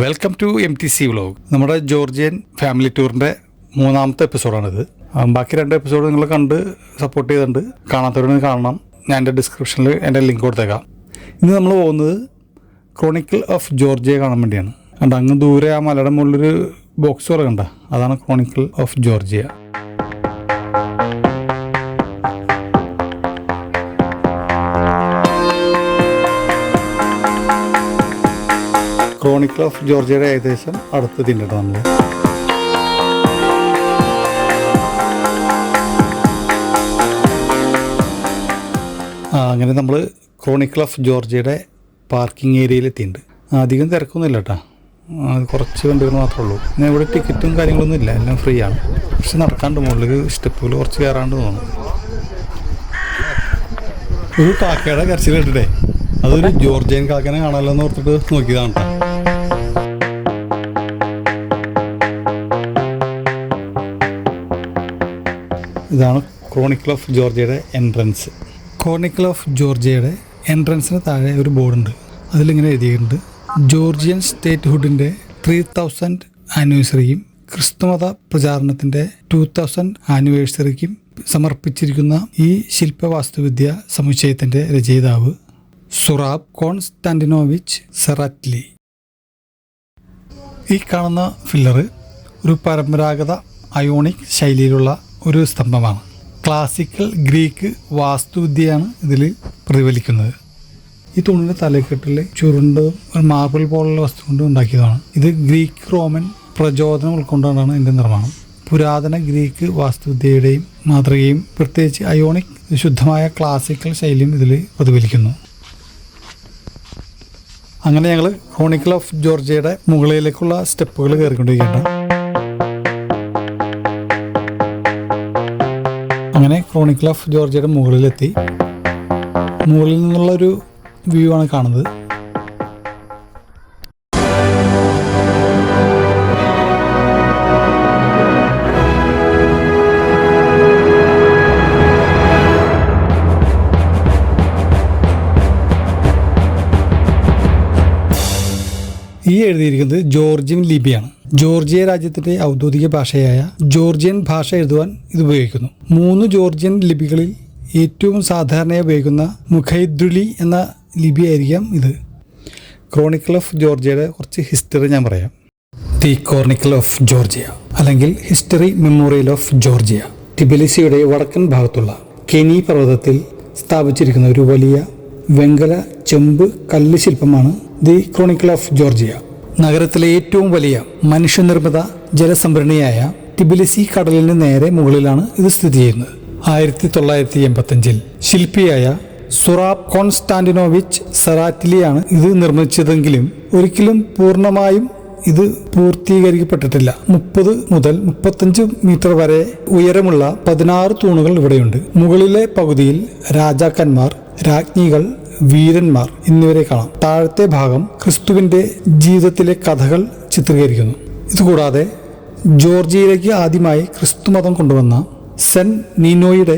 Welcome to MTC vlog. നമ്മുടെ Georgian family ടൂറിൻ്റെ 3ാമത്തെ എപ്പിസോഡാണിത്. ബാക്കി 2 എപ്പിസോഡ് നിങ്ങൾ കണ്ട് സപ്പോർട്ട് ചെയ്തിട്ടുണ്ട്. കാണാത്തവരൊന്ന് കാണണം. ഞാൻ എൻ്റെ ഡിസ്ക്രിപ്ഷനിൽ എൻ്റെ ലിങ്ക് കൊടുത്തേക്കാം. ഇന്ന് നമ്മൾ പോകുന്നത് ക്രോണിക്കിൾ ഓഫ് ജോർജിയ കാണാൻ വേണ്ടിയാണ്. കണ്ട അങ്ങ് ദൂരെ ആ മലയുടെ മുകളിലൊരു ബോക്സ് പോലെ കണ്ട, അതാണ് chronicle of Georgia. Chronicle of ജോർജിയയുടെ ഏകദേശം അടുത്തെത്തിയിട്ടുണ്ട് നമ്മൾ. അങ്ങനെ നമ്മൾ ക്രോണിക്കിൾ ഓഫ് ജോർജിയയുടെ പാർക്കിംഗ് ഏരിയയിൽ എത്തിയിട്ടുണ്ട്. അധികം തിരക്കൊന്നുമില്ല കേട്ടോ, കുറച്ച് വണ്ടികൾ മാത്രമേ ഉള്ളൂ. പിന്നെ ഇവിടെ ടിക്കറ്റും കാര്യങ്ങളൊന്നും ഇല്ല, എല്ലാം ഫ്രീ ആണ്. പക്ഷെ നടക്കാണ്ട് മുകളിൽ സ്റ്റെപ്പുകൾ കുറച്ച് കയറാണ്ട് തോന്നുന്നു. ഒരു കാക്കയുടെ കരച്ചിൽ കേട്ടിട്ടേ അതൊരു ജോർജിയൻ കാക്കനെ കാണാമല്ലോ എന്ന് ഓർത്തിട്ട് നോക്കിയതാണ് കേട്ടോ. ഇതാണ് ക്രോണിക്കിൾ ഓഫ് ജോർജിയയുടെ എൻട്രൻസ്. ക്രോണിക്കിൾ ഓഫ് ജോർജിയയുടെ എൻട്രൻസിന് താഴെ ഒരു ബോർഡുണ്ട്. അതിലിങ്ങനെ എഴുതിയിട്ടുണ്ട്, ജോർജിയൻ സ്റ്റേറ്റ്ഹുഡിൻ്റെ 3000th ആനിവേഴ്സറിയും ക്രിസ്തുമത പ്രചാരണത്തിൻ്റെ 2000 ആനിവേഴ്സറിക്കും സമർപ്പിച്ചിരിക്കുന്ന ഈ ശില്പവാസ്തുവിദ്യ സമുച്ചയത്തിൻ്റെ രചയിതാവ് സുറാബ് കോൺസ്റ്റാന്റിനോവിച്ച് സെറാറ്റ്ലി. ഈ കാണുന്ന ഫില്ലറ് ഒരു പരമ്പരാഗത അയോണിക് ശൈലിയിലുള്ള ഒരു സ്തംഭമാണ്. ക്ലാസിക്കൽ ഗ്രീക്ക് വാസ്തുവിദ്യയാണ് ഇതിൽ പ്രതിഫലിക്കുന്നത്. ഈ തൂണിൻ്റെ തലക്കെട്ടിൽ ചുരുണ്ട് ഒരു മാർബിൾ പോലുള്ള വസ്തു കൊണ്ട് ഉണ്ടാക്കിയതാണ്. ഇത് ഗ്രീക്ക് റോമൻ പ്രചോദനം ഉൾക്കൊണ്ടാണ് ഇതിൻ്റെ നിർമ്മാണം. പുരാതന ഗ്രീക്ക് വാസ്തുവിദ്യയുടെയും മാതൃകയും പ്രത്യേകിച്ച് അയോണിക് ശുദ്ധമായ ക്ലാസിക്കൽ ശൈലിയും ഇതിൽ പ്രതിഫലിക്കുന്നു. അങ്ങനെ ഞങ്ങൾ ക്രോണിക്കിൾ ഓഫ് ജോർജിയയുടെ മുകളിലേക്കുള്ള സ്റ്റെപ്പുകൾ കയറിക്കൊണ്ടിരിക്കുകയാണ്. അങ്ങനെ ക്രോണിക്കിൾ ഓഫ് ജോർജിയയുടെ മുകളിലെത്തി. മുകളിൽ നിന്നുള്ളൊരു വ്യൂ ആണ് കാണുന്നത്. ഈ എഴുതിയിരിക്കുന്നത് ജോർജിയൻ ലിപിയാണ്. ജോർജിയ രാജ്യത്തിൻ്റെ ഔദ്യോഗിക ഭാഷയായ ജോർജിയൻ ഭാഷ എഴുതുവാൻ ഇത് ഉപയോഗിക്കുന്നു. 3 ജോർജിയൻ ലിപികളിൽ ഏറ്റവും സാധാരണയായി ഉപയോഗിക്കുന്ന മുഖൈദ്രുലി എന്ന ലിപിയായിരിക്കാം ഇത്. ക്രോണിക്കിൾ ഓഫ് ജോർജിയയുടെ കുറച്ച് ഹിസ്റ്ററി ഞാൻ പറയാം. ദി ക്രോണിക്കിൾ ഓഫ് ജോർജിയ അല്ലെങ്കിൽ ഹിസ്റ്ററി മെമ്മോറിയൽ ഓഫ് ജോർജിയ ടിബിലിസിയുടെ വടക്കൻ ഭാഗത്തുള്ള കെനി പർവ്വതത്തിൽ സ്ഥാപിച്ചിരിക്കുന്ന ഒരു വലിയ വെങ്കല ചെമ്പ് കല്ല് ശില്പമാണ് ദി ക്രോണിക്കിൾ ഓഫ് ജോർജിയ. നഗരത്തിലെ ഏറ്റവും വലിയ മനുഷ്യനിർമ്മിത ജലസംഭരണിയായ ടിബിലിസി കടലിന് നേരെ മുകളിലാണ് ഇത് സ്ഥിതി ചെയ്യുന്നത്. 1985 ശില്പിയായ സുറാബ് കോൺസ്റ്റാന്റിനോവിച്ച് സെറാറ്റ്ലിയാണ് ഇത് നിർമ്മിച്ചതെങ്കിലും ഒരിക്കലും പൂർണ്ണമായും ഇത് പൂർത്തീകരിക്കപ്പെട്ടിട്ടില്ല. 30 മുതൽ 35 മീറ്റർ വരെ ഉയരമുള്ള 16 തൂണുകൾ ഇവിടെയുണ്ട്. മുകളിലെ പകുതിയിൽ രാജാക്കന്മാർ, രാജ്ഞികൾ, വീരന്മാർ എന്നിവരെ കാണാം. താഴത്തെ ഭാഗം ക്രിസ്തുവിൻ്റെ ജീവിതത്തിലെ കഥകൾ ചിത്രീകരിക്കുന്നു. ഇതുകൂടാതെ ജോർജിയയിലേക്ക് ആദ്യമായി ക്രിസ്തുമതം കൊണ്ടുവന്ന സെന്റ് നീനോയുടെ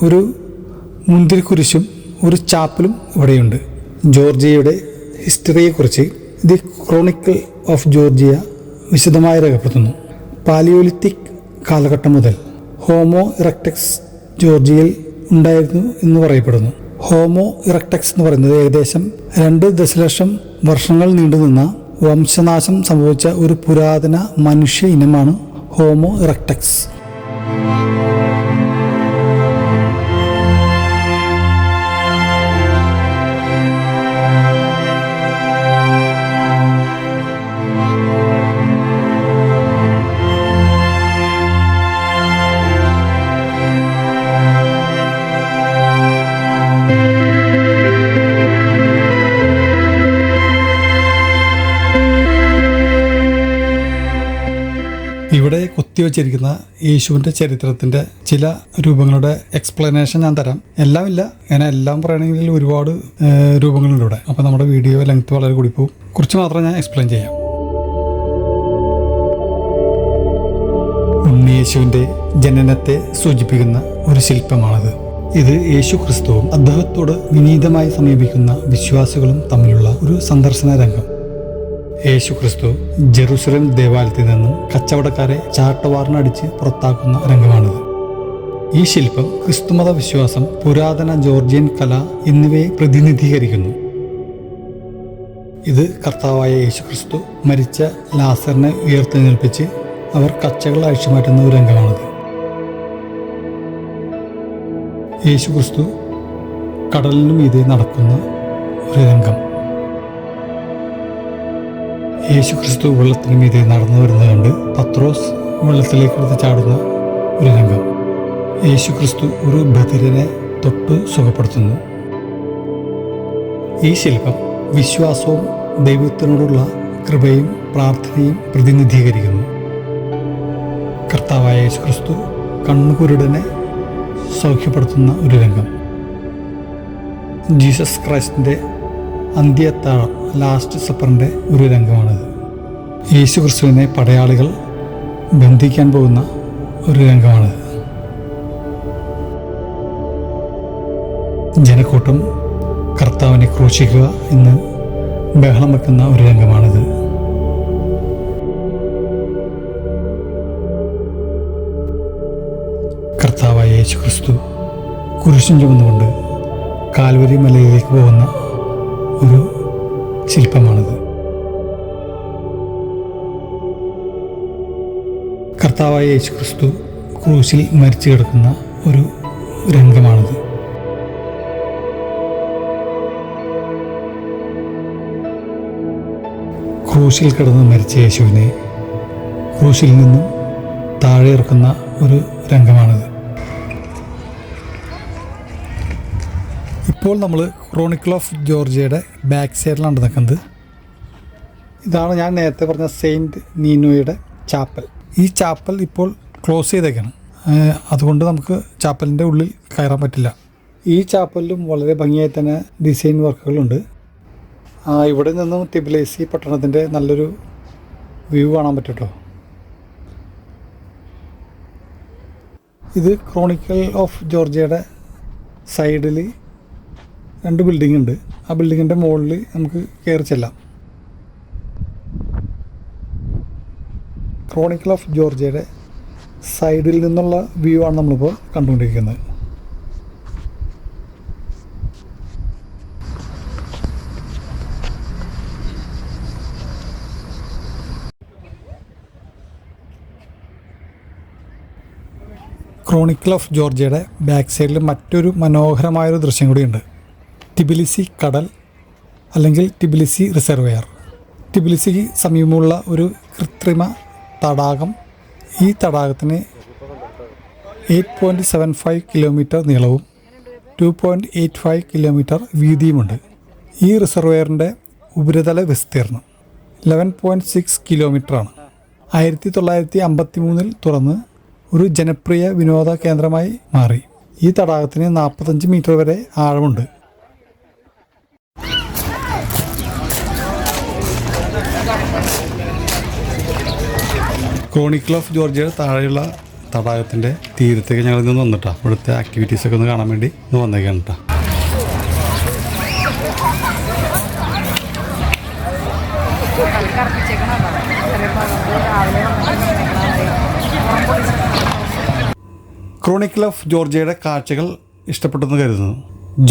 ഒരു മുന്തിരിക്കുരിശും ഒരു ചാപ്പലും ഇവിടെയുണ്ട്. ജോർജിയയുടെ ഹിസ്റ്ററിയെക്കുറിച്ച് ദി ക്രോണിക്കിൾ ഓഫ് ജോർജിയ വിശദമായി രേഖപ്പെടുത്തുന്നു. പാലിയോലിത്തിക് കാലഘട്ടം മുതൽ ഹോമോ ഇറക്ടക്സ് ജോർജിയയിൽ ഉണ്ടായിരുന്നു എന്ന് പറയപ്പെടുന്നു. ഹോമോ ഇറക്ടക്സ് എന്ന് പറയുന്നത് ഏകദേശം 2 ദശലക്ഷം വർഷങ്ങൾ നീണ്ടുനിന്ന വംശനാശം സംഭവിച്ച ഒരു പുരാതന മനുഷ്യ ഇനമാണ് ഹോമോ ഇറക്ടക്സ്. ഇവിടെ കൊത്തിവെച്ചിരിക്കുന്ന യേശുവിൻ്റെ ചരിത്രത്തിൻ്റെ ചില രൂപങ്ങളുടെ എക്സ്പ്ലനേഷൻ ഞാൻ തരാം. എല്ലാം ഇല്ല, ഞാൻ എല്ലാം പറയണമെങ്കിൽ ഒരുപാട് രൂപങ്ങളുണ്ട് ഇവിടെ. അപ്പോൾ നമ്മുടെ വീഡിയോ ലെങ്ത് വളരെ കൂടി പോകും. കുറച്ച് മാത്രം ഞാൻ എക്സ്പ്ലെയിൻ ചെയ്യാം. ഉണ്ണിയേശുവിൻ്റെ ജനനത്തെ സൂചിപ്പിക്കുന്ന ഒരു ശില്പമാണിത്. ഇത് യേശു ക്രിസ്തുവും അദ്ദേഹത്തോട് വിനീതമായി സമീപിക്കുന്ന വിശ്വാസികളും തമ്മിലുള്ള ഒരു സന്ദർശന രംഗം. യേശു ക്രിസ്തു ജെറുസലേം ദേവാലയത്തിൽ നിന്നും കച്ചവടക്കാരെ ചാട്ടവാറിനടിച്ച് പുറത്താക്കുന്ന രംഗമാണിത്. ഈ ശില്പം ക്രിസ്തുമത വിശ്വാസം, പുരാതന ജോർജിയൻ കല എന്നിവയെ പ്രതിനിധീകരിക്കുന്നു. ഇത് കർത്താവായ യേശു ക്രിസ്തു മരിച്ച ലാസറിനെ ഉയർത്തെഴുന്നേൽപ്പിച്ച് അവർ കച്ചകൾ അഴിച്ചുമാറ്റുന്ന ഒരു രംഗമാണിത്. യേശു ക്രിസ്തു കടലിനു മീതെ നടക്കുന്ന ഒരു രംഗം. യേശു ക്രിസ്തു വെള്ളത്തിന് മീതെ നടന്നു വരുന്നത് കണ്ട് പത്രോസ് വെള്ളത്തിലേക്ക് എടുത്ത് ചാടുന്ന ഒരു രംഗം. യേശു ക്രിസ്തു ഒരു ബധിരനെ തൊട്ട് സുഖപ്പെടുത്തുന്നു. ഈ ശില്പം വിശ്വാസവും ദൈവത്തിനോടുള്ള കൃപയും പ്രാർത്ഥനയും പ്രതിനിധീകരിക്കുന്നു. കർത്താവായ യേശു ക്രിസ്തു കണ്ണുകുരുടനെ സൗഖ്യപ്പെടുത്തുന്ന ഒരു രംഗം. ജീസസ് ക്രൈസ്റ്റിൻ്റെ അന്ത്യത്താഴം, ലാസ്റ്റ് സപ്പറിൻ്റെ ഒരു രംഗമാണിത്. യേശു ക്രിസ്തുവിനെ പടയാളികൾ ബന്ധിക്കാൻ പോകുന്ന ഒരു രംഗമാണിത്. ജനക്കൂട്ടം കർത്താവിനെ ക്രൂശിക്കുക എന്ന് ബഹളം വെക്കുന്ന ഒരു രംഗമാണിത്. കർത്താവായ യേശു ക്രിസ്തു കുരിശും ചുമന്നുകൊണ്ട് കാൽവരി മലയിലേക്ക് പോകുന്ന ഒരു ശില്പമാണിത്. കർത്താവായ യേശു ക്രിസ്തു ക്രൂശിൽ മരിച്ചു കിടക്കുന്ന ഒരു രംഗമാണിത്. ക്രൂശിൽ കിടന്ന് മരിച്ച യേശുവിനെ ക്രൂശിൽ നിന്നും താഴെ ഇറക്കുന്ന ഒരു രംഗമാണിത്. ഇപ്പോൾ നമ്മൾ ക്രോണിക്കിൾ ഓഫ് ജോർജിയയുടെ ബാക്ക് സൈഡിലാണ് നിൽക്കുന്നത്. ഇതാണ് ഞാൻ നേരത്തെ പറഞ്ഞ സെയിൻറ്റ് നീനോയുടെ ചാപ്പൽ. ഈ ചാപ്പൽ ഇപ്പോൾ ക്ലോസ് ചെയ്തേക്കാണ്. അതുകൊണ്ട് നമുക്ക് ചാപ്പലിൻ്റെ ഉള്ളിൽ കയറാൻ പറ്റില്ല. ഈ ചാപ്പലിലും വളരെ ഭംഗിയായി തന്നെ ഡിസൈൻ വർക്കുകളുണ്ട്. ഇവിടെ നിന്നും തിബിലിസി പട്ടണത്തിൻ്റെ നല്ലൊരു വ്യൂ കാണാൻ പറ്റും കേട്ടോ. ഇത് ക്രോണിക്കിൾ ഓഫ് ജോർജിയയുടെ സൈഡിൽ 2 ബിൽഡിംഗ് ഉണ്ട്. ആ ബിൽഡിങ്ങിൻ്റെ മുകളിൽ നമുക്ക് കയറി ചെല്ലാം. ക്രോണിക്കിൾ ഓഫ് ജോർജിയയുടെ സൈഡിൽ നിന്നുള്ള വ്യൂ ആണ് നമ്മളിപ്പോൾ കണ്ടുകൊണ്ടിരിക്കുന്നത്. ക്രോണിക്കിൾ ഓഫ് ജോർജിയയുടെ ബാക്ക് സൈഡിൽ മറ്റൊരു മനോഹരമായൊരു ദൃശ്യം കൂടിയുണ്ട്. ടിബിലിസി കടൽ അല്ലെങ്കിൽ ടിബിലിസി റിസർവെയർ. ടിബിലിസിക്ക് സമീപമുള്ള ഒരു കൃത്രിമ തടാകം. ഈ തടാകത്തിന് 8.75 കിലോമീറ്റർ നീളവും 2.85 കിലോമീറ്റർ വീതിയുമുണ്ട്. ഈ റിസർവെയറിൻ്റെ ഉപരിതല വിസ്തീർണം 11.6 കിലോമീറ്ററാണ്. 1953 തുറന്ന് ഒരു ജനപ്രിയ വിനോദ കേന്ദ്രമായി മാറി. ഈ തടാകത്തിന് 45 മീറ്റർ വരെ ആഴമുണ്ട്. ക്രോണിക്കിൾ ഓഫ് ജോർജിയയുടെ താഴെയുള്ള തടാകത്തിൻ്റെ തീരത്തേക്ക് ഞങ്ങൾ ഇന്ന് വന്നിട്ടാ. ഇവിടുത്തെ ആക്ടിവിറ്റീസൊക്കെ ഒന്ന് കാണാൻ വേണ്ടി ഇന്ന് വന്നേക്കാണ് കേട്ടോ. ക്രോണിക്കിൾ ഓഫ് ജോർജിയയുടെ കാഴ്ചകൾ ഇഷ്ടപ്പെട്ടെന്ന് കരുതുന്നു.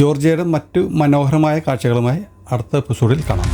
ജോർജിയയുടെ മറ്റു മനോഹരമായ കാഴ്ചകളുമായി അടുത്ത എപ്പിസോഡിൽ കാണാം.